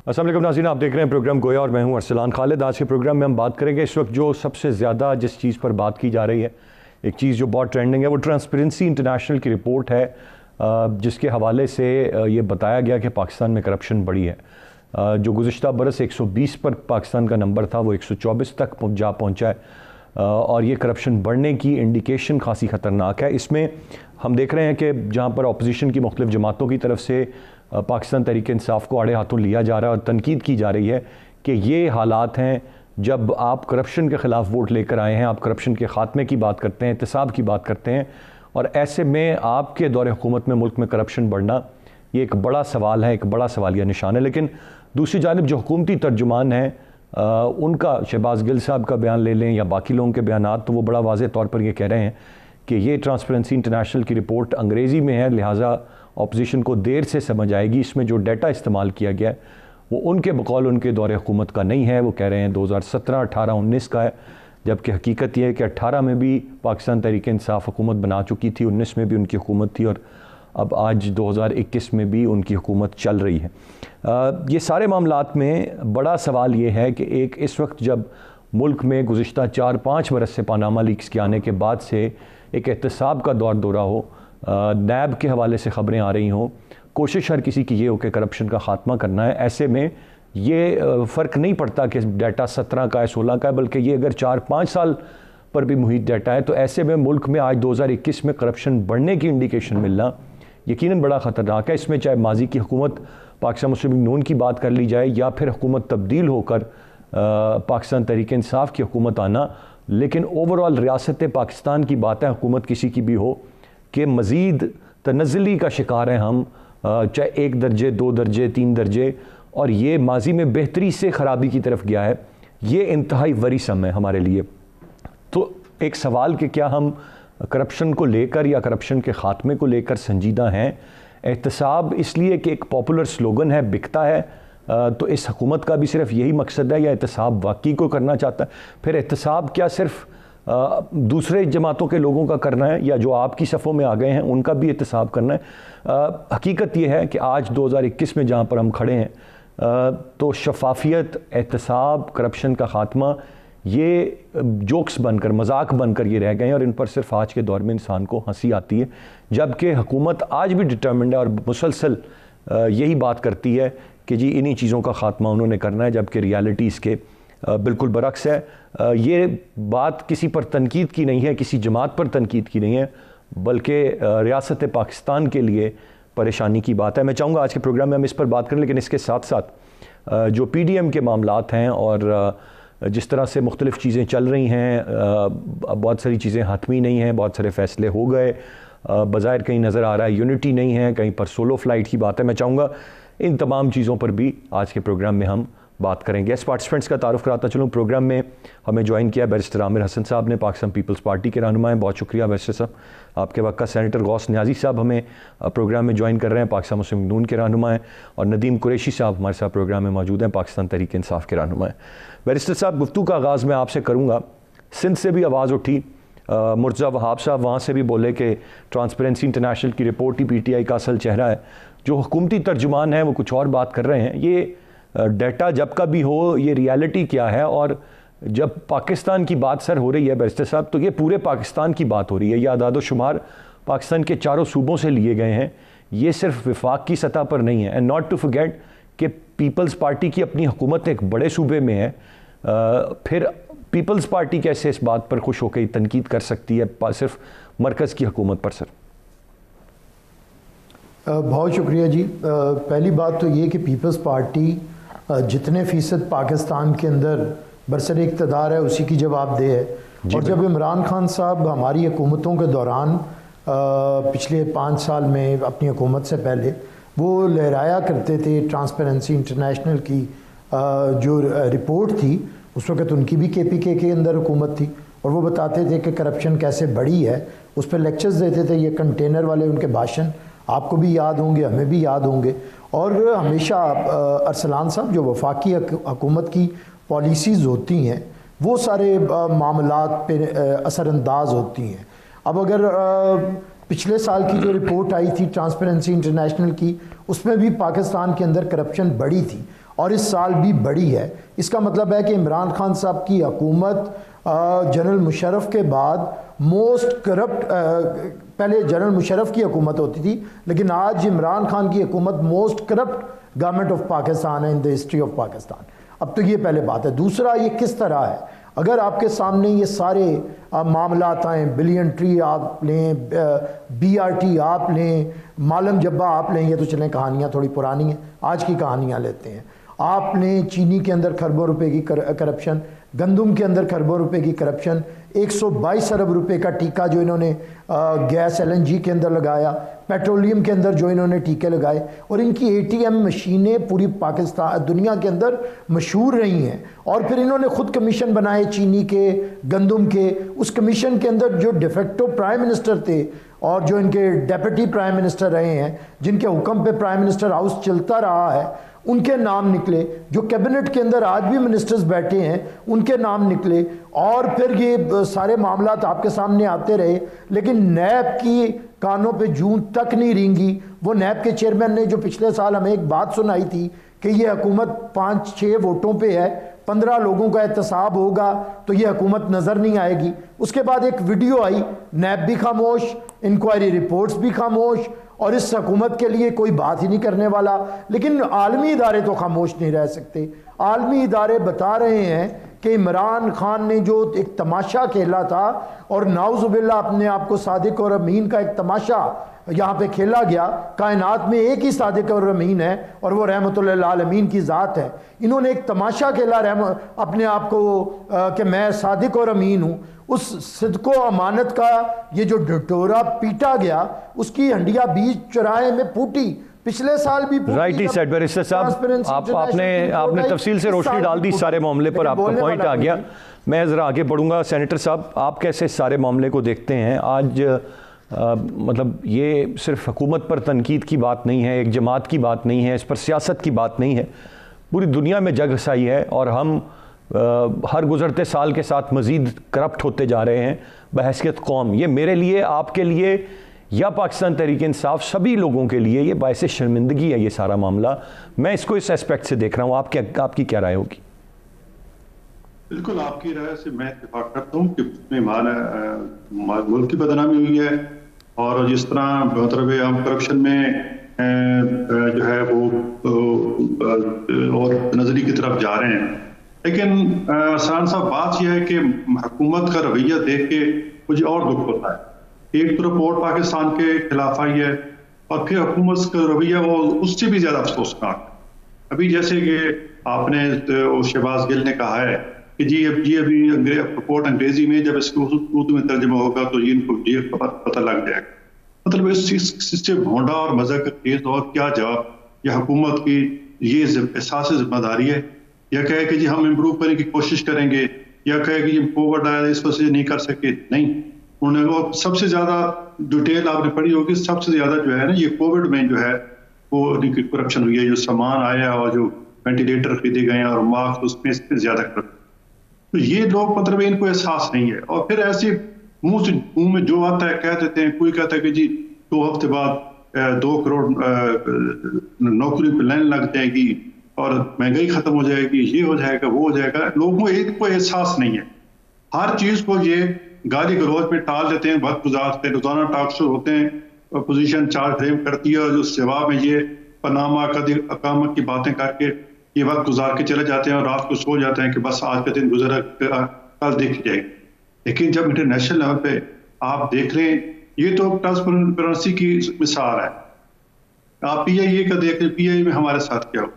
अस्सलाम वालेकुम नाज़रीन, आप देख रहे हैं प्रोग्राम गोया और मैं हूं अरसलान खालिद। आज के प्रोग्राम में हम बात करेंगे इस वक्त जो सबसे ज़्यादा जिस चीज़ पर बात की जा रही है, एक चीज़ जो बहुत ट्रेंडिंग है, वो ट्रांसपेरेंसी इंटरनेशनल की रिपोर्ट है जिसके हवाले से ये बताया गया कि पाकिस्तान में करप्शन बढ़ी है। जो गुज़िश्ता बरस 120 पर पाकिस्तान का नंबर था वो 124 तक जा पहुँचा है और ये करप्शन बढ़ने की इंडिकेशन खासी ख़तरनाक है। इसमें हम देख रहे हैं कि जहाँ पर अपोजिशन की मुख्तलिफ़ जमातों की तरफ से पाकिस्तान तहरीक इंसाफ को आड़े हाथों लिया जा रहा है और तनकीद की जा रही है कि ये हालात हैं जब आप करप्शन के ख़िलाफ़ वोट लेकर आए हैं, आप करप्शन के ख़ात्मे की बात करते हैं, एहतसाब की बात करते हैं, और ऐसे में आपके दौरे हुकूमत में मुल्क में करप्शन बढ़ना ये एक बड़ा सवाल है, एक बड़ा सवालिया निशान है। लेकिन दूसरी जानिब जो हुकूमती तर्जुमान हैं उनका, शहबाज गिल साहब का बयान ले लें या बाकी लोगों के बयान, तो वो बड़ा वाज़ेह तौर पर ये कह रहे हैं कि ये ट्रांसपेरेंसी इंटरनेशनल की रिपोर्ट अंग्रेज़ी में है, लिहाजा अपोजिशन को देर से समझ आएगी। इसमें जो डाटा इस्तेमाल किया गया है वो उनके बकौल उनके दौरे हुकूमत का नहीं है। वो कह रहे हैं 2017, 18, 19 का है, जबकि हकीकत यह है कि 18 में भी पाकिस्तान तहरीक इंसाफ हुकूमत बना चुकी थी, 19 में भी उनकी हुकूमत थी और अब आज 2021 में भी उनकी हुकूमत चल रही है। ये सारे मामलात में बड़ा सवाल ये है कि एक इस वक्त जब मुल्क में गुज़िश्ता 4-5 बरस से पानामा लीक्स के आने के बाद से एक एहतसाब का दौर दौरा हो, नैब के हवाले से ख़बरें आ रही हों, कोशिश हर किसी की ये हो कि करप्शन का ख़ात्मा करना है, ऐसे में ये फ़र्क नहीं पड़ता कि डाटा 17 का है, 16 का है, बल्कि ये अगर 4-5 साल पर भी मुहित डाटा है, तो ऐसे में मुल्क में आज 2021 में करप्शन बढ़ने की इंडिकेशन मिलना यकीनन बड़ा ख़तरनाक है। इसमें चाहे माजी की हुकूमत पाकिस्तान मुस्लिम लीग नून की बात कर ली जाए या फिर हुकूमत तब्दील होकर पाकिस्तान तहरीक इंसाफ की हुकूमत आना, लेकिन ओवरऑल रियासत पाकिस्तान की बात है, हुकूमत किसी की भी हो, कि मज़ीद तनज़्ज़ुली का शिकार हैं हम, चाहे 1 दर्जे, 2 दर्जे, 3 दर्जे, और ये माजी में बेहतरी से ख़राबी की तरफ गया है। ये इंतहाई वरीसम है हमारे लिए। तो एक सवाल कि क्या हम करप्शन को लेकर या करप्शन के ख़ात्मे को लेकर संजीदा हैं? एहतसाब इसलिए कि एक पॉपुलर स्लोगन है, बिकता है, तो इस हुकूमत का भी सिर्फ यही मकसद है या एहतसाब वाकई को करना चाहता है? फिर एहतसाब क्या सिर्फ दूसरे जमातों के लोगों का करना है या जो आपकी सफ़ों में आ गए हैं उनका भी एहतसाब करना है? हकीकत यह है कि आज 2021 में जहाँ पर हम खड़े हैं, तो शफाफियत, एहतसाब, करप्शन का ख़ात्मा ये जोक्स बनकर, मजाक बनकर ये रह गए हैं और इन पर सिर्फ आज के दौर में इंसान को हंसी आती है, जबकि हुकूमत आज भी डिटर्मिन्ड है और मुसलसल यही बात करती है कि जी इन्हीं चीज़ों का ख़ात्मा उन्होंने करना है, जबकि रियलिटी इसके बिल्कुल बरक्स है। ये बात किसी पर तनकीद की नहीं है, किसी जमात पर तनकीद की नहीं है, बल्कि रियासत पाकिस्तान के लिए परेशानी की बात है। मैं चाहूँगा आज के प्रोग्राम में हम इस पर बात करें, लेकिन इसके साथ साथ जो PDM के मामलात हैं और जिस तरह से मुख्तलिफ़ चीज़ें चल रही हैं, बहुत सारी चीज़ें हतमी नहीं हैं, बहुत सारे फ़ैसले हो गए, बज़ाहिर कहीं नज़र आ रहा है यूनिटी नहीं है, कहीं पर सोलो फ्लाइट की बात है। मैं चाहूँगा इन तमाम चीज़ों पर भी आज के प्रोग्राम में हम बात करेंगे। गेस्ट पार्टिसिपेंट्स का तारुफ कराता चलूँ। प्रोग्राम में हमें ज्वाइन किया बैरिस्टर आमिर हसन साहब ने, पाकिस्तान पीपल्स पार्टी के रहनुमा हैं। बहुत शुक्रिया बैरिस्टर साहब आपके वक्त का। सेनेटर गौस न्याजी साहब हमें प्रोग्राम में ज्वाइन कर रहे हैं, पाकिस्तान मुस्लिम लीग नून के रहनुमा हैं। और नदीम कुरैशी साहब हमारे साथ प्रोग्राम में मौजूद हैं, पाकिस्तान तहरीक इंसाफ के रहनुमा हैं। बैरिस्टर साहब, गुफ्तगू का आगाज़ मैं आपसे करूँगा। सिंध से भी आवाज़ उठी, मुर्तज़ा वहाब साहब वहाँ से भी बोले कि ट्रांसपेरेंसी इंटरनेशनल की रिपोर्ट ही PTI का असल चेहरा है। जो हुकूमती तर्जुमान हैं वो कुछ और बात कर रहे हैं। ये डाटा जब का भी हो, ये रियलिटी क्या है? और जब पाकिस्तान की बात सर हो रही है बैरिस्टर साहब, तो ये पूरे पाकिस्तान की बात हो रही है। ये आदाद शुमार पाकिस्तान के चारों सूबों से लिए गए हैं, ये सिर्फ विफाक की सतह पर नहीं है। एंड नॉट टू फॉरगेट कि पीपल्स पार्टी की अपनी हुकूमत एक बड़े सूबे में है। फिर पीपल्स पार्टी कैसे इस बात पर खुश होकर तनकीद कर सकती है सिर्फ मरकज़ की हुकूमत पर? सर बहुत शुक्रिया जी। पहली बात तो ये कि पीपल्स पार्टी जितने फ़ीसद पाकिस्तान के अंदर बरसर इक़्तिदार है उसी की जवाबदेह है। और जब इमरान खान साहब हमारी हुकूमतों के दौरान पिछले 5 साल में अपनी हुकूमत से पहले वो लहराया करते थे ट्रांसपेरेंसी इंटरनेशनल की जो रिपोर्ट थी, उस वक़्त उनकी भी KPK के अंदर हुकूमत थी और वो बताते थे कि करप्शन कैसे बढ़ी है। उस पर लेक्चर्स देते थे, ये कंटेनर वाले उनके भाषण आपको भी याद होंगे, हमें भी याद होंगे। और हमेशा अरसलान साहब जो वफाकी हुकूमत की पॉलिसीज़ होती हैं वो सारे मामलात पे असरअंदाज होती हैं। अब अगर पिछले साल की जो रिपोर्ट आई थी ट्रांसपेरेंसी इंटरनेशनल की, उसमें भी पाकिस्तान के अंदर करप्शन बढ़ी थी और इस साल भी बढ़ी है। इसका मतलब है कि इमरान खान साहब की हुकूमत जनरल मुशर्रफ के बाद मोस्ट करप्ट, पहले जनरल मुशर्रफ की हुकूमत होती थी, लेकिन आज इमरान खान की हुकूमत most corrupt government of Pakistan है in the history of Pakistan. अब तो ये पहले बात है। दूसरा, ये किस तरह है, अगर आपके सामने ये सारे मामलात आएँ, बिलियन ट्री आप लें, BRT आप लें, मालम जब्बा आप लें, ये तो चलें कहानियाँ थोड़ी पुरानी हैं, आज की कहानियाँ लेते हैं। आपने चीनी के अंदर खरबों रुपए की करप्शन, गंदम के अंदर खरबों रुपए की करप्शन, 122 अरब रुपए का टीका जो इन्होंने गैस LNG के अंदर लगाया, पेट्रोलियम के अंदर जो इन्होंने टीके लगाए, और इनकी ATM मशीनें पूरी पाकिस्तान दुनिया के अंदर मशहूर रही हैं। और फिर इन्होंने खुद कमीशन बनाए चीनी के, गंदम के। उस कमीशन के अंदर जो डिफेक्टो प्राइम मिनिस्टर थे और जो इनके डेप्यूटी प्राइम मिनिस्टर रहे हैं, जिनके हुक्म पे प्राइम मिनिस्टर हाउस चलता रहा है, उनके नाम निकले। जो कैबिनेट के अंदर आज भी मिनिस्टर्स बैठे हैं, उनके नाम निकले। और फिर ये सारे मामलात आपके सामने आते रहे, लेकिन नैब की कानों पे जूं तक नहीं रेंगी। वो नैब के चेयरमैन ने जो पिछले साल हमें एक बात सुनाई थी कि ये हुकूमत 5-6 वोटों पे है, 15 लोगों का एहतसाब होगा तो ये हुकूमत नज़र नहीं आएगी। उसके बाद एक वीडियो आई, नैब भी खामोश, इंक्वायरी रिपोर्ट्स भी खामोश, और इस हुकूमत के लिए कोई बात ही नहीं करने वाला। लेकिन आलमी इदारे तो खामोश नहीं रह सकते। आलमी इदारे बता रहे हैं कि इमरान खान ने जो एक तमाशा खेला था, और नाउजुबिल्लाह अपने आप को सादिक और अमीन का एक तमाशा यहाँ पे खेला गया। कायनात में एक ही सादिक और अमीन है, और वो रहमतुल्लिल आलमीन की ज़ात है। इन्होंने एक तमाशा खेला अपने आप को कि मैं सादिक और अमीन हूँ। उस सिद्को अमानत का ये जो डटोरा पीटा गया, उसकी हंडिया बीच चौराहे में फूटी। पिछले साल भी राइट ही सेड बैरिस्टर साहब, आपने तफसील से रोशनी डाल दी सारे मामले पर, आपका पॉइंट आ गया। मैं ज़रा आगे बढ़ूंगा। सेनेटर साहब, आप कैसे सारे मामले को देखते हैं? आज मतलब ये सिर्फ हुकूमत पर तनकीद की बात नहीं है, एक जमात की बात नहीं है, इस पर सियासत की बात नहीं है, पूरी दुनिया में जग हसाई है, और हम हर गुज़रते साल के साथ मज़ीद करप्ट होते जा रहे हैं बहैसियत कौम। ये मेरे लिए, आपके लिए, या पाकिस्तान तहरीक इंसाफ, सभी लोगों के लिए ये बायसे शर्मिंदगी है ये सारा मामला। मैं इसको इस एस्पेक्ट से देख रहा हूँ। आपकी क्या राय होगी? बिल्कुल आपकी राय से मैं इत्तेफाक करता हूँ कि उसमें हमारा मुल्क की बदनामी हुई है, और जिस तरह मतलब हम करप्शन में जो है वो और नजरी की तरफ जा रहे हैं। लेकिन साहब बात यह है कि हुकूमत का रवैया देख के मुझे और दुख होता है। एक तो रिपोर्ट पाकिस्तान के खिलाफ आई है, और फिर हुकूमत का रवैया वो उससे भी ज्यादा अफसोसनाक। अभी जैसे कि आपने शहबाज गिल ने कहा है कि जी अभी रिपोर्ट अंग्रेजी में, जब इसको उर्दू में तर्जमा होगा तो इनको ये पता लग जाएगा। मतलब इस चीज से भोंडा और मजा का केस और क्या जवाब? यह हुकूमत की ये एहसास जिम्मेदारी है, या कहे कि जी हम इम्प्रूव करने की कोशिश करेंगे, या कहे कि कोविड आया इस वजह से नहीं कर सके? नहीं, उन्होंने वो सबसे ज्यादा डिटेल आपने पढ़ी होगी, सबसे ज्यादा जो है ना ये कोविड में जो है वो करप्शन हुई है। जो सामान आया और जो वेंटिलेटर खरीदे गए और मास्क, उसमें ज्यादा करप्शन। तो ये लोग मतलब इनको एहसास नहीं है, और फिर ऐसे मुंह में जो आता है कह देते हैं। कोई कहता है कि जी 2 हफ्ते बाद 2 करोड़ नौकरी पर लाइन लग जाएगी और महंगाई खत्म हो जाएगी, ये हो जाएगा, वो हो जाएगा। लोगों को एक कोई एहसास नहीं है। हर चीज को ये गाली गलौज में टाल देते हैं, वक्त गुजारते हैं। रोजाना टॉक शो होते हैं, अपोजिशन चार्ट फ्रेम करती है, और जो जवाब में ये पनामा अकामत की बातें करके ये वक्त गुजार के चले जाते हैं, और रात को सो जाते हैं कि बस आज का दिन गुजरा, कल देखी जाएगी। लेकिन जब इंटरनेशनल लेवल पे आप देख रहे हैं, ये तो ट्रांसपेरेंसी की मिसाल है। आप PIA का देख रहे, PIA में हमारे साथ क्या हो?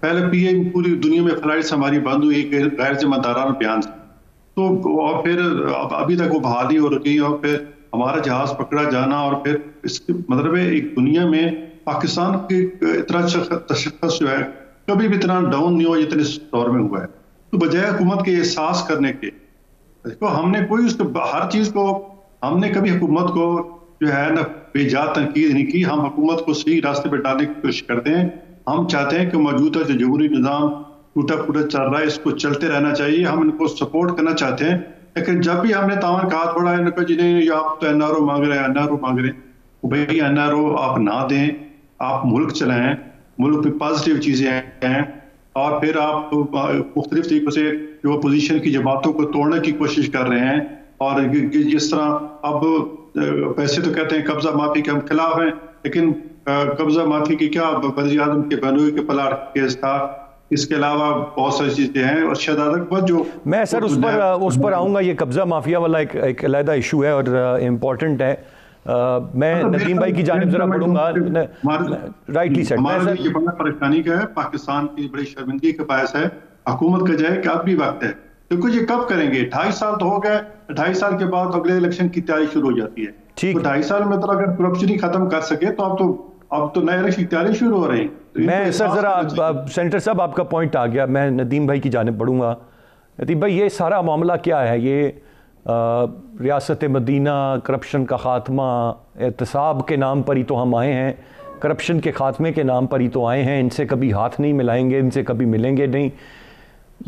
पहले PIA में पूरी दुनिया में फ्लाइट्स हमारी बंद हुई गैर जिम्मेदाराना बयान से, तो और फिर अभी तक वो बहाली हो रही, और फिर हमारा जहाज पकड़ा जाना, और फिर इसके मतलब है एक दुनिया में पाकिस्तान की इतना तशख्खुस जो है कभी भी इतना डाउन नहीं हुआ जितने इस दौर में हुआ है। तो बजाय हुकूमत के एहसास करने के, देखो हमने कोई उसको हर चीज को, हमने कभी हुकूमत को जो है ना बेजा तनकीद नहीं की। हम हुकूमत को सही रास्ते पर डालने की कोशिश करते हैं। हम चाहते हैं कि मौजूदा जो जमहूरी निज़ाम टूटा फूटा चल रहा है, इसको चलते रहना चाहिए, हम इनको सपोर्ट करना चाहते हैं। लेकिन जब भी हमने तावन का हाथ बढ़ाया, इनको जी नहीं आप तो NRO मांग रहे हैं, NRO मांग रहे हैं, भाई NRO आप ना दें, आप मुल्क चलाएं, मुल्क में पॉजिटिव चीजें हैं, और फिर आप मुख्तलिफ तरीकों से जो अपोजिशन की जमातों को तोड़ने की कोशिश कर रहे हैं। और जिस तरह अब वैसे तो कहते हैं कब्जा माफी के हम खिलाफ हैं, लेकिन कब्जा माफी की क्या, वज़ीर आज़म के बहनोई के प्लाट केस था, इसके अलावा बहुत सारी चीजें हैं। और शहजाद अकबर जो मैं सर उस पर आऊँगा, ये कब्जा माफिया वाला एक अलहदा इशू है और इम्पोर्टेंट है। मैं नदीम भाई की जानिब जरा बढ़ूंगा। राइटली सेड, ये बड़ा परेशानी का है, पाकिस्तान की बड़ी शर्मिंदगी का बायस है। हुकूमत का जाए कि अब भी वक्त है, तो कुछ ये कब करेंगे? 2.5 साल तो हो गए, 2.5 साल के बाद अगले इलेक्शन की तैयारी शुरू हो जाती है। तो 2.5 साल में तो अगर करप्शन ही खत्म कर सके तो अब तो नए इलेक्शन की तैयारी शुरू हो रही है। तो मैं सर जरा सेंटर साहब आपका पॉइंट आ गया, मैं नदीम भाई की जानिब बढ़ूंगा। नदीम भाई, ये सारा मामला क्या है? ये रियासत मदीना, करप्शन का ख़ात्मा, एहतसाब के नाम पर ही तो हम आए हैं, करप्शन के ख़ात्मे के नाम पर ही तो आए हैं, इनसे कभी हाथ नहीं मिलाएंगे, इनसे कभी मिलेंगे नहीं।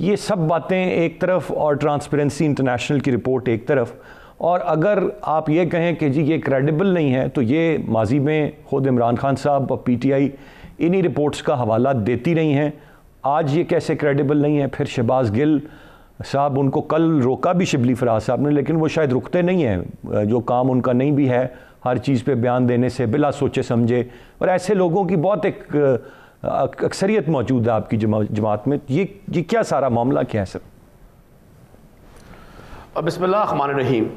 ये सब बातें एक तरफ और ट्रांसपेरेंसी इंटरनेशनल की रिपोर्ट एक तरफ। और अगर आप ये कहें कि जी ये क्रेडिबल नहीं है, तो ये माजी में खुद इमरान खान साहब और PTI इन्हीं रिपोर्ट्स का हवाला देती रही हैं। आज ये कैसे क्रेडिबल नहीं है? फिर शहबाज गिल साहब, उनको कल रोका भी शिबली फराज साहब ने, लेकिन वो शायद रुकते नहीं हैं। जो काम उनका नहीं भी है हर चीज़ पे बयान देने से बिला सोचे समझे, और ऐसे लोगों की बहुत एक अक्सरियत मौजूद है आपकी जमात में। ये क्या सारा मामला क्या है सर? बिस्मिल्लाहिर्रहमानिर्रहीम।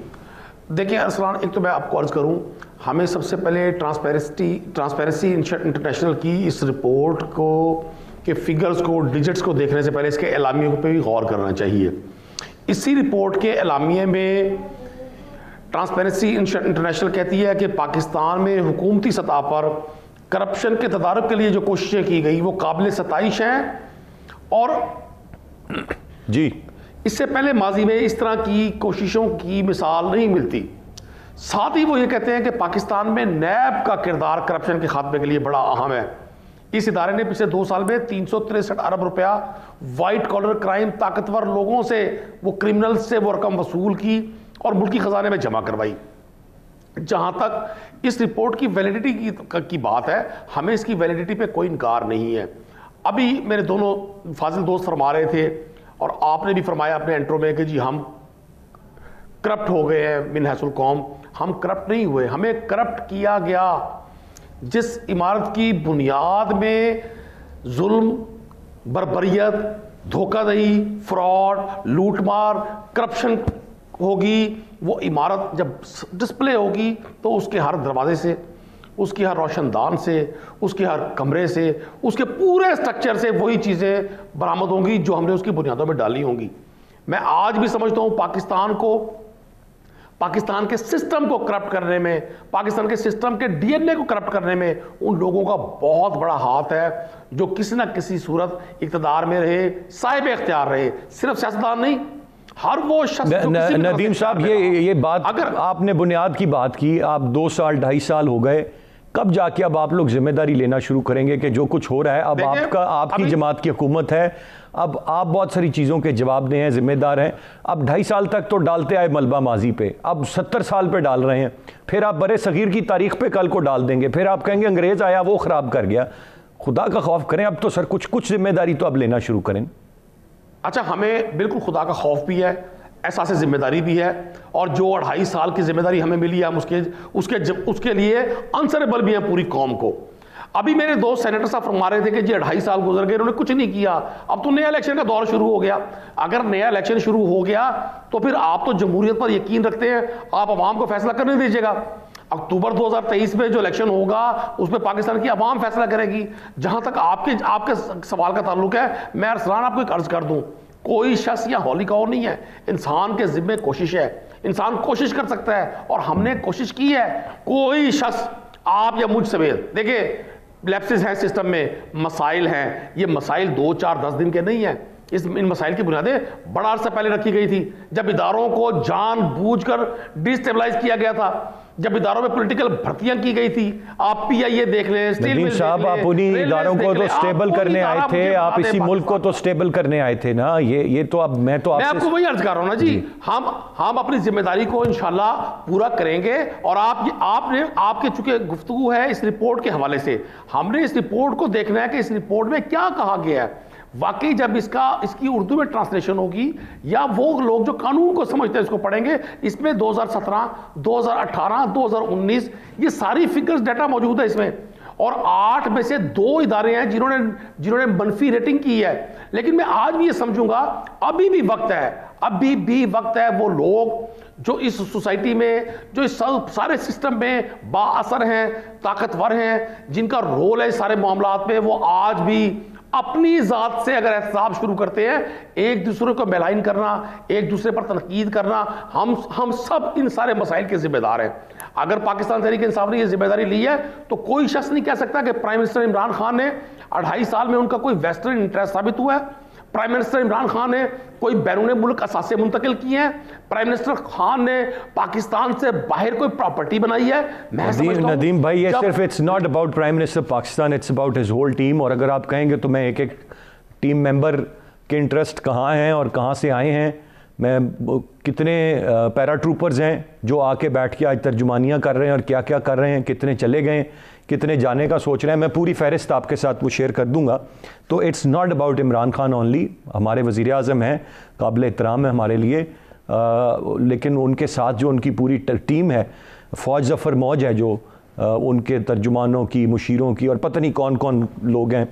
देखिए अरसलान, एक तो मैं आपको अर्ज़ करूं, हमें सबसे पहले ट्रांसपेरेंसी इंटरनेशनल की इस रिपोर्ट को के फिगर्स को, डिजिट्स को देखने से पहले इसके एलामियों पे भी गौर करना चाहिए। इसी रिपोर्ट के एलामिये में ट्रांसपेरेंसी इंटरनेशनल कहती है कि पाकिस्तान में हुकूमती सतह पर करप्शन के तदारुक के लिए जो कोशिशें की गई वो काबिल सताइश हैं। और जी, इससे पहले माजी में इस तरह की कोशिशों की मिसाल नहीं मिलती। साथ ही वो ये कहते हैं कि पाकिस्तान में नैब का किरदार करप्शन के खात्मे के लिए बड़ा अहम है। इस इदारे ने पिछले 2 साल में 363 अरब रुपया वाइट कॉलर क्राइम, ताकतवर लोगों से, वो क्रिमिनल्स से वो रकम वसूल की और मुल्की खजाने में जमा करवाई। जहां तक इस रिपोर्ट की वैलिडिटी की बात है, हमें इसकी वैलिडिटी पे कोई इनकार नहीं है। अभी मेरे दोनों फाजिल दोस्त फरमा रहे थे और आपने भी फरमाया अपने इंट्रो में कि जी हम करप्ट हो गए हैं मिन हैसुल कौम। हम करप्ट नहीं हुए, हमें करप्ट किया गया। जिस इमारत की बुनियाद में जुल्म, बर्बरियत, धोखाधड़ी, फ्रॉड, लूटमार, करप्शन होगी, वो इमारत जब डिस्प्ले होगी तो उसके हर दरवाजे से, उसकी हर रोशनदान से, उसके हर कमरे से, उसके पूरे स्ट्रक्चर से वही चीज़ें बरामद होंगी जो हमने उसकी बुनियादों में डाली होंगी। मैं आज भी समझता हूँ पाकिस्तान के सिस्टम को करप्ट करने में, पाकिस्तान के सिस्टम के DNA को करप्ट करने में उन लोगों का बहुत बड़ा हाथ है जो किसी ना किसी सूरत इक़्तिदार में रहे, साहिब इख्तियार रहे। सिर्फ सियासतदान नहीं, हर वो शख्स नदीम साहब, ये बात अगर आपने बुनियाद की बात की, आप 2 साल 2.5 साल हो गए, कब जाके अब आप लोग जिम्मेदारी लेना शुरू करेंगे कि जो कुछ हो रहा है अब आपकी जमात की हुकूमत है, अब आप बहुत सारी चीज़ों के जवाब दें हैं, जिम्मेदार हैं। अब 2.5 साल तक तो डालते आए मलबा माजी पे, अब 70 साल पे डाल रहे हैं, फिर आप बड़े सगीर की तारीख पे कल को डाल देंगे, फिर आप कहेंगे अंग्रेज़ आया वो ख़राब कर गया। खुदा का खौफ करें अब तो सर, कुछ जिम्मेदारी तो अब लेना शुरू करें। अच्छा, हमें बिल्कुल खुदा का खौफ भी है, एहसास जिम्मेदारी भी है, और जो 2.5 साल की जिम्मेदारी हमें मिली है हम उसके लिए आंसरेबल भी है पूरी कौम को। अभी मेरे दोस्त सेनेटर साहब फरमा रहे थे कि जी 2.5 साल गुजर गए, इन्होंने कुछ नहीं किया, अब तो नया इलेक्शन का दौर शुरू हो गया। अगर नया इलेक्शन शुरू हो गया तो फिर आप तो जमहूरियत पर यकीन रखते हैं, आप अवाम को फैसला करने दीजिएगा। अक्टूबर 2023 में जो इलेक्शन होगा उसमें पाकिस्तान की अवाम फैसला करेगी। जहां तक आपके सवाल का ताल्लुक है, मैं अरसलान आपको एक अर्ज कर दूं, कोई शख्स या हॉली कॉर नहीं है, इंसान के जिम्मे कोशिश है, इंसान कोशिश कर सकता है और हमने कोशिश की है। कोई शख्स आप या मुझ समेत, देखिए लैप्सेस हैं सिस्टम में, मसाइल हैं, ये मसाइल 2, 4, 10 दिन के नहीं हैं। इन मसाइल की बुनियादें बड़ा अर्सा पहले रखी गई थी, जब इदारों को जानबूझकर डिस्टेबलाइज किया गया था, जब इदारों में पॉलिटिकल भर्तियां की गई थी। आप PIA देख लें, स्टील मिल साहब, आप उन्हीं इदारों को तो स्टेबल करने आए थे, आप इसी मुल्क को तो स्टेबल करने आए थे ना। ये तो अब मैं आपको वही अर्ज कर रहा हूं ना जी, हम अपनी जिम्मेदारी को इंशाल्लाह पूरा करेंगे। और आपके चूंकि गुफ्तगू है इस रिपोर्ट के हवाले से, हमने इस रिपोर्ट को देखना है कि इस रिपोर्ट में क्या कहा गया है। वाकई जब इसकी उर्दू में ट्रांसलेशन होगी या वो लोग जो कानून को समझते हैं इसको पढ़ेंगे, इसमें 2017, 2018, 2019 ये सारी फिगर्स डाटा मौजूद है इसमें। और 8 में से 2 इदारे हैं जिन्होंने मनफी रेटिंग की है। लेकिन मैं आज भी ये समझूंगा अभी भी वक्त है वो लोग जो इस सोसाइटी में, जो इस सारे सिस्टम में बाअसर हैं, ताकतवर हैं, जिनका रोल है इस सारे मामलात में, वो आज भी अपनी ज़ात से अगर एहतसाब शुरू करते हैं, एक दूसरे को मेलाइन करना, एक दूसरे पर तनकीद करना, हम सब इन सारे मसाइल के जिम्मेदार हैं। अगर पाकिस्तान तहरीक इंसाफ ने ये जिम्मेदारी ली है तो कोई शख्स नहीं कह सकता कि प्राइम मिनिस्टर इमरान खान ने 2.5 साल में उनका कोई वेस्टर्न इंटरेस्ट साबित हुआ है। प्राइम मिनिस्टर इमरान खान ने कोई बैरून मुल्क असासे मुंतकिल किए हैं। प्राइम मिनिस्टर खान ने पाकिस्तान से बाहर कोई प्रॉपर्टी बनाई है। नदीम भाई, ये सिर्फ it's not about prime minister Pakistan, it's about his whole team. और अगर आप कहेंगे तो मैं एक टीम मेंबर के इंटरेस्ट कहाँ हैं और कहाँ से आए हैं, मैं कितने पैराट्रूपर्स हैं जो आके बैठ के आज तर्जुमानियाँ कर रहे हैं और क्या क्या कर रहे हैं, कितने चले गए, कितने जाने का सोच रहे हैं, मैं पूरी फहरिस्त आपके साथ वो शेयर कर दूंगा। तो it's not about Imran Khan only. हमारे वज़ीर आज़म हैं, काबिल एहतराम है हमारे लिए, लेकिन उनके साथ जो उनकी पूरी टीम है, फ़ौज ज़फ़र मौज है जो उनके तर्जुमानों की, मुशीरों की, और पता नहीं कौन कौन लोग हैं,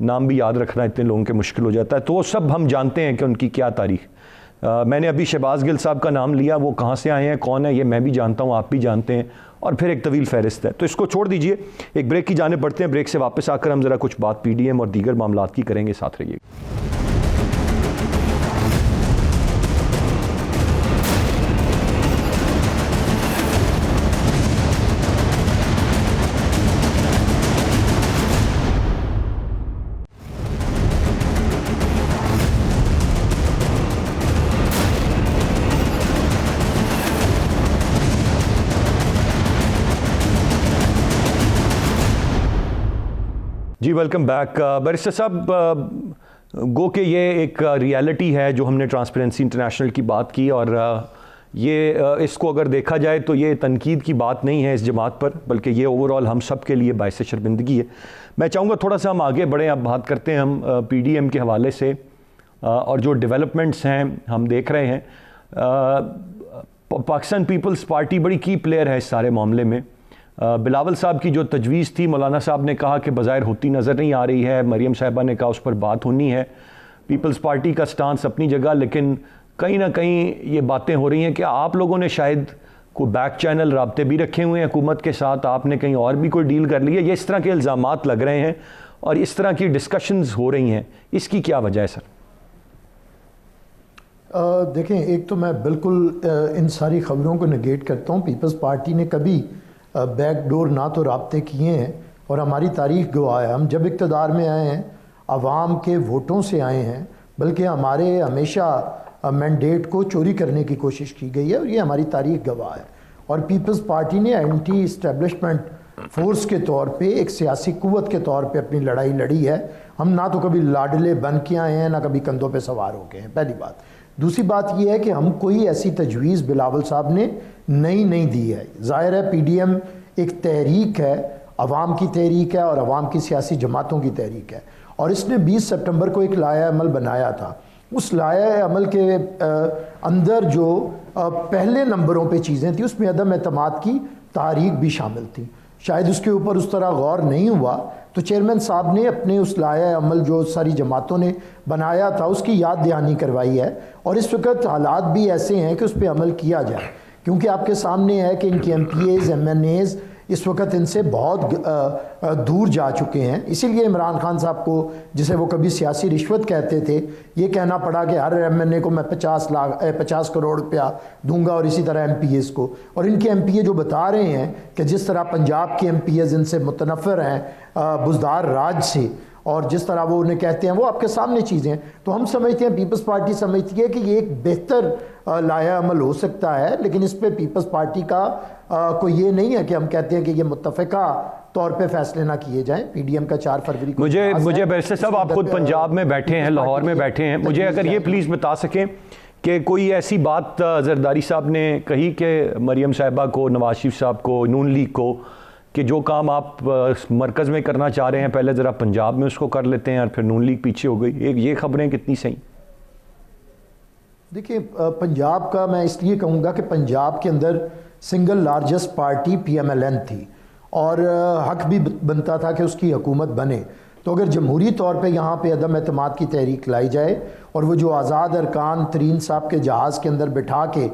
नाम भी याद रखना इतने लोगों के मुश्किल हो जाता है। तो वो सब हम जानते हैं कि उनकी क्या तारीख। मैंने अभी शहबाज गिल साहब का नाम लिया, वो कहाँ से आए हैं, कौन है, ये मैं भी जानता हूँ, आप भी जानते हैं, और फिर एक तवील फहरिस्त है। तो इसको छोड़ दीजिए, एक ब्रेक की जाने पड़ते हैं। ब्रेक से वापस आकर हम ज़रा कुछ बात PDM और दीगर मामलात की करेंगे। साथ रहिए। जी वेलकम बैक। बैरिस्टर साहब, गो के ये एक रियलिटी है जो हमने ट्रांसपेरेंसी इंटरनेशनल की बात की, और ये इसको अगर देखा जाए तो ये तनकीद की बात नहीं है इस जमात पर, बल्कि ये ओवरऑल हम सब के लिए बाइस शर्मिंदगी है। मैं चाहूँगा थोड़ा सा हम आगे बढ़ें, अब बात करते हैं हम PDM के हवाले से और जो डेवलपमेंट्स हैं हम देख रहे हैं। पाकिस्तान पीपल्स पार्टी बड़ी की प्लेयर है इस सारे मामले में। बिलावल साहब की जो तजवीज़ थी, मौलाना साहब ने कहा कि बज़ाहिर होती नज़र नहीं आ रही है, मरियम साहिबा ने कहा उस पर बात होनी है। पीपल्स पार्टी का स्टांस अपनी जगह, लेकिन कहीं ना कहीं ये बातें हो रही हैं कि आप लोगों ने शायद कोई बैक चैनल राब्ते भी रखे हुए हैं हुकूमत के साथ, आपने कहीं और भी कोई डील कर ली है। ये इस तरह के इल्ज़ामात लग रहे हैं और इस तरह की डिस्कशंस हो रही हैं, इसकी क्या वजह है सर? देखें, एक तो मैं बिल्कुल इन सारी ख़बरों को निगेट करता हूँ। पीपल्स पार्टी ने कभी बैकडोर ना तो राब्ते किए हैं, और हमारी तारीख गवाह है, हम जब इक़्तिदार में आए हैं आवाम के वोटों से आए हैं, बल्कि हमारे हमेशा मैंडेट को चोरी करने की कोशिश की गई है, और ये हमारी तारीख गवाह है। और पीपल्स पार्टी ने एंटी इस्टेब्लिशमेंट फोर्स के तौर पे, एक सियासी कुव्वत के तौर पे अपनी लड़ाई लड़ी है। हम ना तो कभी लाडले बन के आए हैं, ना कभी कंधों पे सवार हो गए हैं, पहली बात। दूसरी बात यह है कि हम कोई ऐसी तजवीज़ बिलावल साहब ने नहीं दी है। ज़ाहिर है PDM एक तहरीक है, अवाम की तहरीक है और अवाम की सियासी जमातों की तहरीक है, और इसने 20 सितंबर को एक लाया अमल बनाया था। उस लाया अमल के अंदर जो पहले नंबरों पे चीज़ें थी, उसमें अदम एतमाद की तारीख भी शामिल थी। शायद उसके ऊपर उस तरह गौर नहीं हुआ, तो चेयरमैन साहब ने अपने उस लाया अमल जो सारी जमातों ने बनाया था उसकी याद दहानी करवाई है, और इस वक्त हालात भी ऐसे हैं कि उस पर अमल किया जाए, क्योंकि आपके सामने है कि इनकी MPAs MNAs इस वक्त इनसे बहुत दूर जा चुके हैं। इसीलिए इमरान खान साहब को, जिसे वो कभी सियासी रिश्वत कहते थे, ये कहना पड़ा कि हर MNA को मैं 50 करोड़ रुपया दूंगा, और इसी तरह MPAs को। और इनके MPA जो बता रहे हैं कि जिस तरह पंजाब के MPAs इनसे मुतनफ़िर हैं बुज़दार राज से, और जिस तरह वो उन्हें कहते हैं, वो आपके सामने चीज़ें हैं। तो हम समझते हैं, पीपल्स पार्टी समझती है कि ये एक बेहतर लाया अमल हो सकता है, लेकिन इस पर पीपल्स पार्टी का कोई ये नहीं है कि हम कहते हैं कि ये मुत्तफ़िका तौर पे फैसले ना किए जाएं। PDM का 4 फरवरी को मुझे बैरिस्टर साहब, आप खुद पंजाब में बैठे हैं, लाहौर में बैठे हैं, मुझे अगर ये प्लीज़ बता सकें कि कोई ऐसी बात जरदारी साहब ने कही कि मरियम साहिबा को, नवाज शरीफ साहब को, नून लीग को, कि जो काम आप मरकज़ में करना चाह रहे हैं पहले ज़रा पंजाब में उसको कर लेते हैं और फिर नून लीग पीछे हो गई? ये खबरें कितनी सही? देखिए, पंजाब का मैं इसलिए कहूँगा कि पंजाब के अंदर सिंगल लार्जेस्ट पार्टी PMLN थी और हक भी बनता था कि उसकी हुकूमत बने। तो अगर जमहूरी तौर पे यहाँ पे अदम एतमाद की तहरीक लाई जाए और वो जो आज़ाद अरकान तरीन साहब के जहाज़ के अंदर बिठा के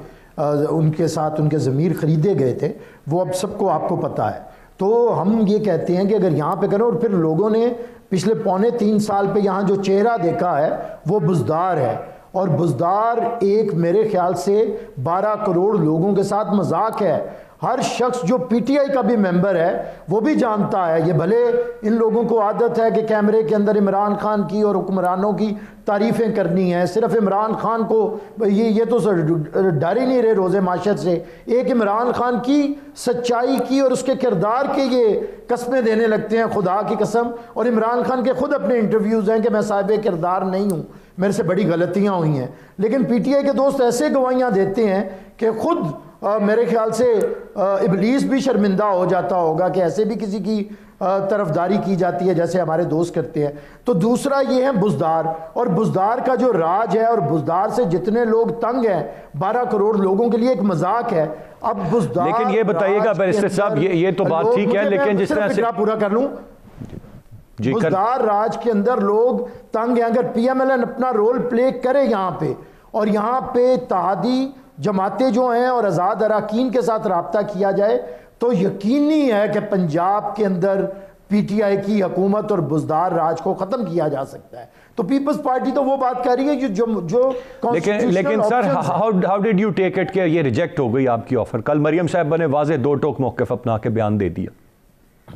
उनके साथ उनके ज़मीर ख़रीदे गए थे, वो अब सबको आपको पता है। तो हम ये कहते हैं कि अगर यहाँ पे करें, और फिर लोगों ने पिछले 2.25 साल पे यहाँ जो चेहरा देखा है वो बुज़दार है, और बुज़दार एक मेरे ख्याल से 12 करोड़ लोगों के साथ मजाक है। हर शख्स जो PTI का भी मेंबर है वो भी जानता है। ये भले इन लोगों को आदत है कि कैमरे के अंदर इमरान खान की और हुक्मरानों की तारीफ़ें करनी है, सिर्फ इमरान खान को ये तो डर ही नहीं रहे रोज़े माशर से। एक इमरान खान की सच्चाई की और उसके किरदार के ये कस्में देने लगते हैं, खुदा की कसम। और इमरान खान के खुद अपने इंटरव्यूज़ हैं कि मैं साहिब किरदार नहीं हूँ, मेरे से बड़ी गलतियाँ हुई हैं। लेकिन PTI के दोस्त ऐसे गवाहियाँ देते हैं कि खुद मेरे ख्याल से इबलीस भी शर्मिंदा हो जाता होगा कि ऐसे भी किसी की तरफदारी की जाती है जैसे हमारे दोस्त करते हैं। तो दूसरा ये है बुज़दार, और बुज़दार का जो राज है, और बुज़दार से जितने लोग तंग हैं, 12 करोड़ लोगों के लिए एक मजाक है। अब बुज़दार, लेकिन ये बताइएगा बैरिस्टर साहब, ये तो बात ठीक है, लेकिन जिस तरह से पूरा कर लूं, बुज़दार राज के अंदर लोग तंग हैं। अगर PMLN अपना रोल प्ले करे यहाँ पे, और यहाँ पे इत्तेहादी जमातें जो हैं और आज़ाद अरकान के साथ रब्ता किया जाए, तो यकीनी है कि पंजाब के अंदर PTI की हुकूमत और बुज़दार राज को ख़त्म किया जा सकता है। तो पीपल्स पार्टी तो वो बात कर रही है जो लेकिन sir, how did you take it कि ये रिजेक्ट हो गई आपकी ऑफर? कल मरियम साहब ने वाज़े 2 टोक मौक़िफ़ अपना के बयान दे दिया।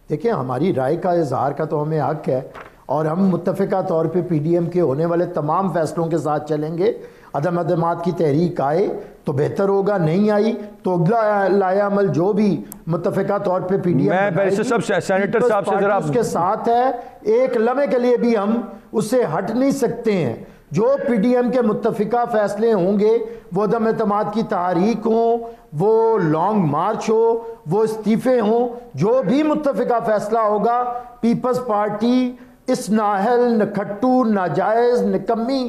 देखिए, हमारी राय का इजहार का तो हमें हक है, और हम मुत्तफ़िका तौर पे PDM के होने वाले तमाम फैसलों के साथ चलेंगे। अदम एतमाद की तहरीक आए तो बेहतर होगा, नहीं आई तो अगला लाया अमल जो भी मुत्तफ़िका तौर पे PDM सेनेटर साहब से जरा उसके साथ है, एक लम्हे के लिए भी हम उससे हट नहीं सकते हैं। जो PDM के मुत्तफ़िका फैसले होंगे, वो अदम एतमाद की तहरीक हो, वो लॉन्ग मार्च हो, वो इस्तीफ़े हों, जो भी मुत्तफ़िका फैसला होगा, पीपल्स पार्टी इस नाहल, नखट्टू, नाजायज़, निकम्मी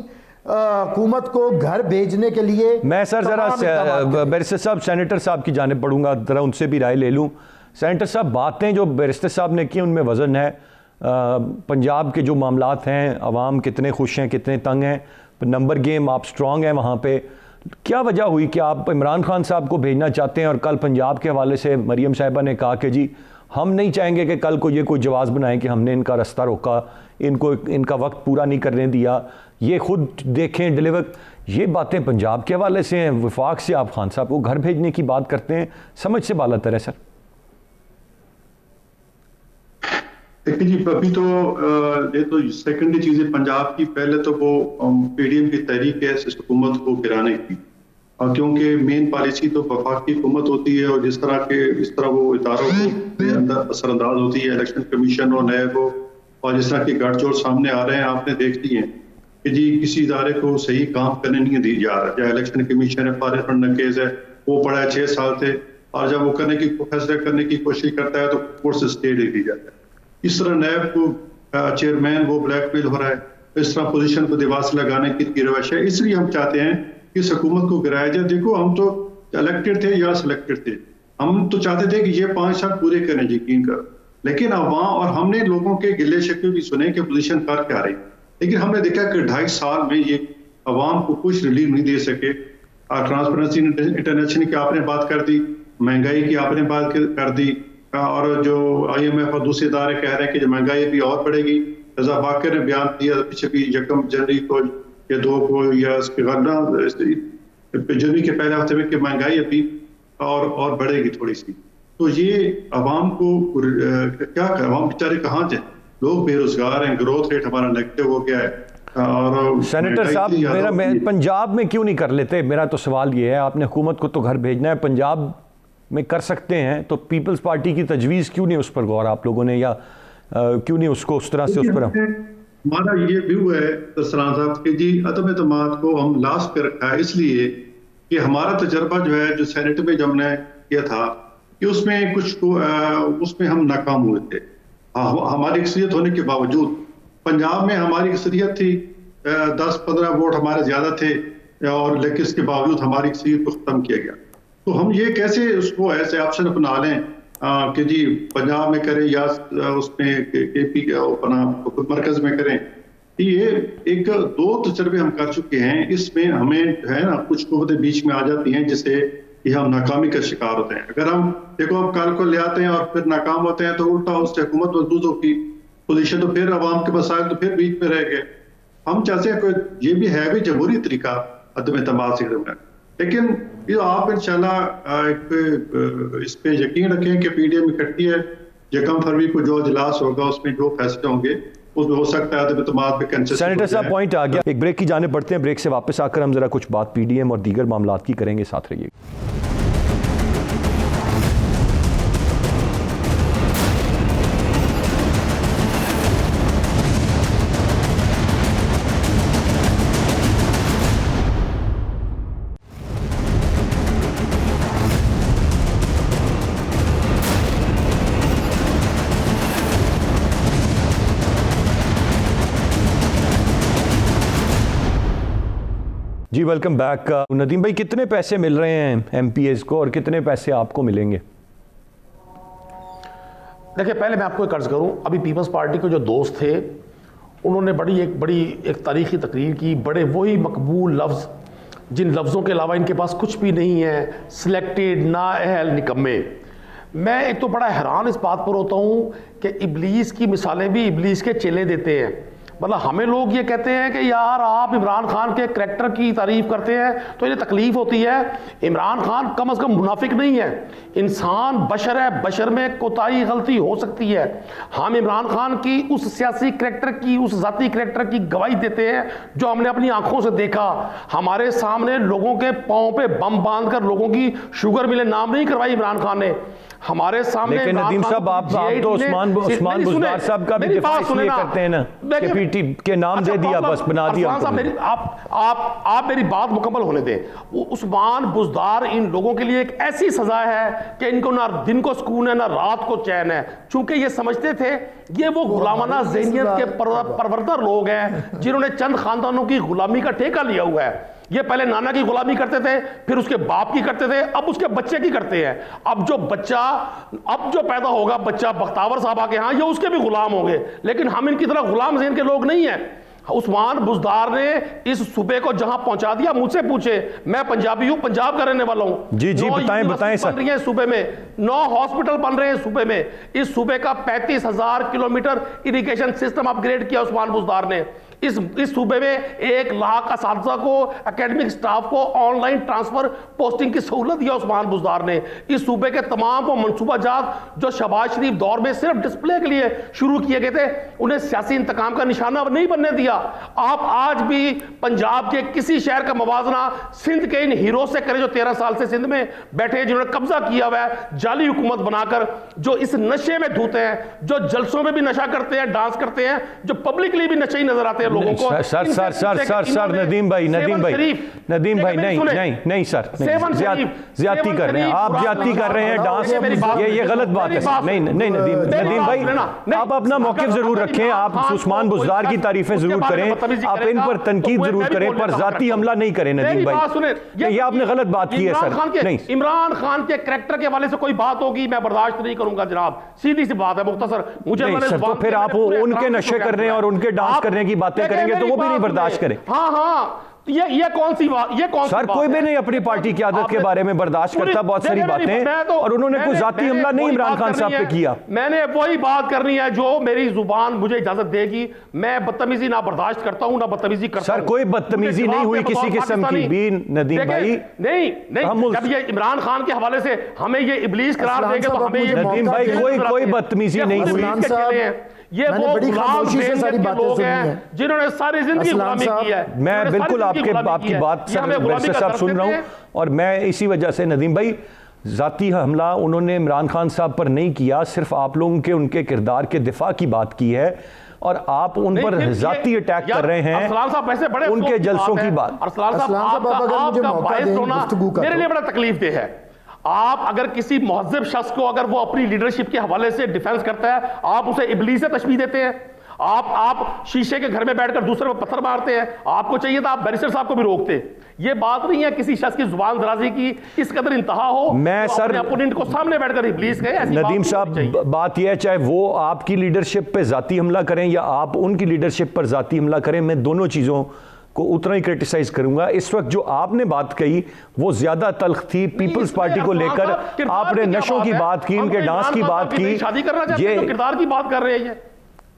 हुकूमत को घर भेजने के लिए। मैं सर ज़रा बैरिस्टर साहब सेनेटर साहब की जानिब पढ़ूंगा, ज़रा उनसे भी राय ले लूँ। सेनेटर साहब, बातें जो बैरिस्टर साहब ने की उनमें वज़न है। पंजाब के जो मामलात हैं, अवाम कितने खुश हैं, कितने तंग हैं, नंबर गेम आप स्ट्रॉन्ग हैं वहाँ पे। क्या वजह हुई कि आप इमरान खान साहब को भेजना चाहते हैं, और कल पंजाब के हवाले से मरियम साहिबा ने कहा कि जी हम नहीं चाहेंगे कि कल को ये कोई जवाब बनाए कि हमने इनका रास्ता रोका, इनका वक्त पूरा नहीं करने दिया, ये खुद देखें डिलीवर। ये बातें पंजाब के हवाले से हैं, वफाक से आप खान साहब को घर भेजने की बात करते हैं, समझ से बालातर है सर। देखिए जी, अभी तो ये तो सेकेंडरी चीज़ें पंजाब की। पहले तो वो PDM की तहरीक है इस हुकूमत को गिराने की, और क्योंकि मेन पॉलिसी तो वफाकी हुकूमत होती है, और जिस तरह वो इदारों के अंदर असरअंदाज होती है, इलेक्शन कमीशन और नैब हो, और जिस तरह के गठजोड़ सामने आ रहे हैं, आपने देख ली हैं कि जी किसी इदारे को सही काम करने नहीं दी जा रहा। चाहे इलेक्शन कमीशन है, पार्लियामेंट नकेज है, वो पड़ा है 6 साल से, और जब वो फैसला करने की कोशिश करता है तो कोर्ट से स्टे दे दी जाता है। इस तरह नैब को चेयरमैन वो ब्लैकमेल हो रहा है, इस तरह पोजीशन को दीवार से लगाने की रवैश है। इसलिए हम चाहते हैं कि इस हुकूमत को गिराया जाए। देखो, हम तो इलेक्टेड थे या सिलेक्टेड थे, हम तो चाहते थे कि ये 5 साल पूरे करें, यकीन कर। लेकिन अवाम और हमने लोगों के गिले शिकवे भी सुने कि पोजीशन कर क्या रही, लेकिन हमने देखा कि 2.5 साल में ये अवाम को कुछ रिलीफ नहीं दे सके। ट्रांसपेरेंसी इंटरनेशनल की आपने बात कर दी, महंगाई की आपने बात कर दी, और जो IMF और दूसरे इदारे कह रहे हैं कि जो महंगाई भी और बढ़ेगी। रजा बाकर ने बयान दिया पिछले 1 जनवरी को या 2 को या उसके जनवरी के पहले हफ्ते में कि महंगाई अभी और बढ़ेगी थोड़ी सी। तो ये अवाम को क्या कर, अवाम बेचारे कहाँ जाए, लोग बेरोजगार हैं, ग्रोथ रेट हमारा नेगेटिव हो गया है। और सेनेटर साहब, पंजाब में क्यों नहीं कर लेते? मेरा तो सवाल ये है, आपने हुकूमत को तो घर भेजना है, पंजाब में कर सकते हैं, तो पीपल्स पार्टी की तजवीज़ क्यों नहीं उस पर गौर आप लोगों ने, या क्यों नहीं उसको उस तरह से उस पर? हमारा ये व्यू है दरसलान साहब कि जी अदम एतमाद को हम लास्ट पे रखा है, इसलिए कि हमारा तजर्बा जो है, जो सेनेट में जब हमने किया था, कि उसमें उसमें हम नाकाम हुए थे। हमारी अक्सरियत होने के बावजूद पंजाब में हमारी अक्सरियत थी, 10-15 वोट हमारे ज्यादा थे, और लेकिन इसके बावजूद हमारी अक्सरियत को खत्म किया गया। तो हम ये कैसे उसको ऐसे ऑप्शन अपना लें कि जी पंजाब में करें या उसमें केपी अपना मरकज में करें। ये एक 2 तजर्बे हम कर चुके हैं, इसमें हमें है ना कुछ कुव्वतें बीच में आ जाती हैं जिससे कि हम नाकामी का शिकार होते हैं। अगर हम देखो अब कल को ले आते हैं और फिर नाकाम होते हैं तो उल्टा उससे हुकूमत मजबूत होगी, पोजीशन तो फिर अवाम के मसाइल तो फिर बीच में रह गए। हम चाहते हैं कोई ये भी है भी जमहूरी तरीका अदम एतमाद से करना, लेकिन ये आप इंशाल्लाह इस पे यकीन रखें कि पीडीएम इकट्ठी है, 1 फरवरी को जो इजलास होगा उसमें जो फैसले होंगे उसमें हो सकता है अदम एतमाद पे कंसेंसस। सेनेटर साहब पॉइंट आ गया, एक ब्रेक की जाने पड़ते हैं, ब्रेक से वापस आकर हम जरा कुछ बात पीडीएम और दीगर मामलात की करेंगे, साथ रहिए। जी वेलकम बैक। नदीम भाई, कितने पैसे मिल रहे हैं एमपीएस को और कितने पैसे आपको मिलेंगे? देखिए, पहले मैं आपको एक अर्ज करूं, अभी पीपल्स पार्टी के जो दोस्त थे उन्होंने बड़ी एक तारीखी तकरीर की, बड़े वही मकबूल लफ्ज़ जिन लफ्ज़ों के अलावा इनके पास कुछ भी नहीं है, सिलेक्टेड, नाअहल, निकम्मे। मैं एक तो बड़ा हैरान इस बात पर होता हूँ कि इबलीस की मिसालें भी इबलीस के चेले देते हैं। मतलब हमें लोग ये कहते हैं कि यार आप इमरान खान के करैक्टर की तारीफ करते हैं तो इन्हें तकलीफ होती है। इमरान खान कम से कम मुनाफिक नहीं है, इंसान बशर है, बशर में कोताही गलती हो सकती है। हम इमरान खान की उस सियासी करैक्टर की, उस ज़ाती करैक्टर की गवाही देते हैं जो हमने अपनी आंखों से देखा। हमारे सामने लोगों के पाँव पे बम बांध कर लोगों की शुगर मिलें नाम नहीं करवाई इमरान खान ने। हमारे सामने लेकिन नदीम साहब आप तो उस्मान बुज़दार साहब का भी दिफा इसलिए करते हैं ना कि पीटी के नाम दे दिया, बस बना दिया। आप मेरी बात मुकम्मल होने दें। उस्मान बुज़दार इन लोगों के लिए एक ऐसी सजा है कि इनको ना दिन को सुकून है ना रात को चैन है, चूंकि ये समझते थे ये वो गुलामाना ज़हनियत के परवरदा लोग हैं जिन्होंने चंद खानदानों की गुलामी का ठेका लिया हुआ है। ये पहले नाना की गुलामी करते थे, फिर उसके बाप की करते थे, अब उसके बच्चे की करते हैं। अब जो पैदा होगा बच्चा बख्तावर साहब के यहाँ, ये उसके भी गुलाम होंगे। लेकिन हम इनकी तरह गुलाम ज़हन के लोग नहीं हैं। उस्मान बुज़दार ने इस सूबे को जहां पहुंचा दिया, मुझसे पूछे, मैं पंजाबी हूं, पंजाब का रहने वाला हूं। जी बताएं सर। बन रही है सूबे में, 9 हॉस्पिटल बन रहे हैं सूबे में। इस सूबे का 35,000 किलोमीटर इरिगेशन सिस्टम अपग्रेड किया उस्मान बुज़दार ने। इस सूबे में 1 लाख असातिज़ा को, एकेडमिक स्टाफ को ऑनलाइन ट्रांसफर पोस्टिंग की सहूलत दिया उस्मान बुज़दार ने। इस सूबे के तमाम वो मनसूबाजात जो शहबाज शरीफ दौर में सिर्फ डिस्प्ले के लिए शुरू किए गए थे, उन्हें सियासी इंतकाम का निशाना नहीं बनने दिया। आप आज भी पंजाब के किसी शहर का मवाजना सिंध के इन हीरो से करें जो 13 साल से सिंध में बैठे हैं, जिन्होंने कब्जा किया हुआ है जाली हुकूमत बनाकर, जो इस नशे में धूते हैं, जो जलसों में भी नशा करते हैं, डांस करते हैं, जो पब्लिकली भी नशे ही नजर आते हैं लोगों को। सर नदीम भाई नहीं सर, ज्यादती कर रहे हैं आप, ज्यादती कर रहे हैं, डांस, ये गलत बात है। नहीं नदीम भाई, आप अपना मौक़िफ़ जरूर रखें, आप उस्मान बुज़दार की तारीफें जरूर करें, आप इन पर तनकीद जरूर करें, पर जाती हमला नहीं करें नदीम भाई, ये आपने गलत बात की है सर। नहीं, इमरान खान के करैक्टर के हवाले से कोई बात होगी मैं बर्दाश्त नहीं करूंगा जनाब, सीधी सी बात है, मुख्तसर। मुझे तो फिर आप उनके नशे करने और उनके डांस करने की बातें करेंगे तो वो भी नहीं बर्दाश्त करें। हाँ, ये कौन सी बात, ये कौन सर, कोई भी नहीं अपनी पार्टी की आदत के बारे में बर्दाश्त करता, बहुत सारी बातें, और उन्होंने कोई जाती हमला नहीं इमरान खान साहब पे किया। मैंने वही बात करनी है जो मेरी जुबान मुझे इजाजत देगी। मैं बदतमीजी ना बर्दाश्त करता हूं, ना बदतमीजी करता हूं। सर, कोई बदतमीजी नहीं हुई किसी किस्म की भी नदीम भाई। नहीं, जब ये इमरान खान के हवाले से हमें ये इब्लीस करार देंगे तो हमें ये नदीम भाई कोई बदतमीजी नहीं हुई। ये वो खामोशी से सारी बातें सुनी हैं जिन्होंने सारी जिंदगी गुलामी की है। मैं बिल्कुल आपकी बात सर साहब सुन रहा हूं, और मैं इसी वजह से नदीम भाई, जाती हमला उन्होंने इमरान खान साहब पर नहीं किया, सिर्फ आप लोगों के उनके किरदार के दिफा की बात की है, और आप उन पर जाती अटैक कर रहे हैं, उनके जलसों की बात। मेरे लिए बड़ा तकलीफ दे है। आप अगर किसी महज़िब शख्स को अगर वो अपनी लीडरशिप के हवाले से डिफेंस करता है, आप उसे इबलीस से तशबीह देते हैं। आप शीशे के घर में बैठकर दूसरे पर पत्थर मारते हैं। आपको चाहिए था आप बैरिस्टर साहब को भी रोकते। ये बात नहीं है किसी शख्स की जुबान दराजी की इस कदर इंतहा हो, मैं सर अपोनेंट को सामने बैठकर इबलीस कहे। नदीम साहब, बात यह है चाहे वो आपकी लीडरशिप पे जाती हमला करें या आप उनकी लीडरशिप पर जाती हमला करें, मैं दोनों चीज़ों को उतना ही क्रिटिसाइज करूंगा। इस वक्त जो आपने बात कही वो ज्यादा तल्ख थी पीपल्स पार्टी को लेकर। आपने नशों की बात की, इनके डांस की बात की, शादी करना चाहते हैं तो किरदार की बात कर रहे हैं।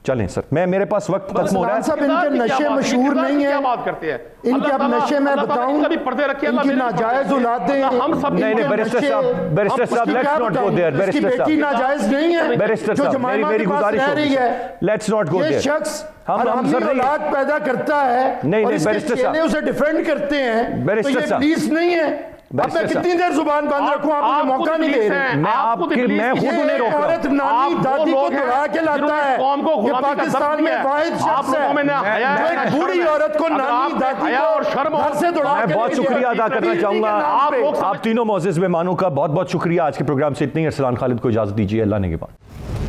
चलें सर, मेरे पास वक्त खत्म हो रहा है। साहब इनके नशे मशहूर नहीं है, क्या बात करते हैं इनके अब नशे में बताऊं, पर्दे रखे इनकी नाजायज औलादें, हम सब नहीं बैरिस्टर साहब let's not go there. Barrister साहब नाजायज नहीं है, बैरिस्टर साहब मेरी गुजारिश है, लेट्स नॉट गो देयर। शख्स हम सर औलाद पैदा करता है, नहीं बैरिस्टर साहब उसे डिफेंड करते हैं, बैरिस्टर साहब पुलिस नहीं है। अब मैं कितनी देर जुबान बंद रखूं, आप मुझे मौका नहीं दे रहे। मैं खुद उन्हें रोक रहा औरत नानी दादी को दुआ के लाता है, ये पाकिस्तान में वाहिद शख्स है एक बूढ़ी औरत को नानी दादी को घर से दुआ। मैं बहुत शुक्रिया अदा करना चाहूंगा आप तीनों मोअज़्ज़िज़ मेहमानों का बहुत बहुत शुक्रिया। आज के प्रोग्राम से इतनी। अरसलान खालिद को इजाजत दीजिए, अल्लाह ने के बाद।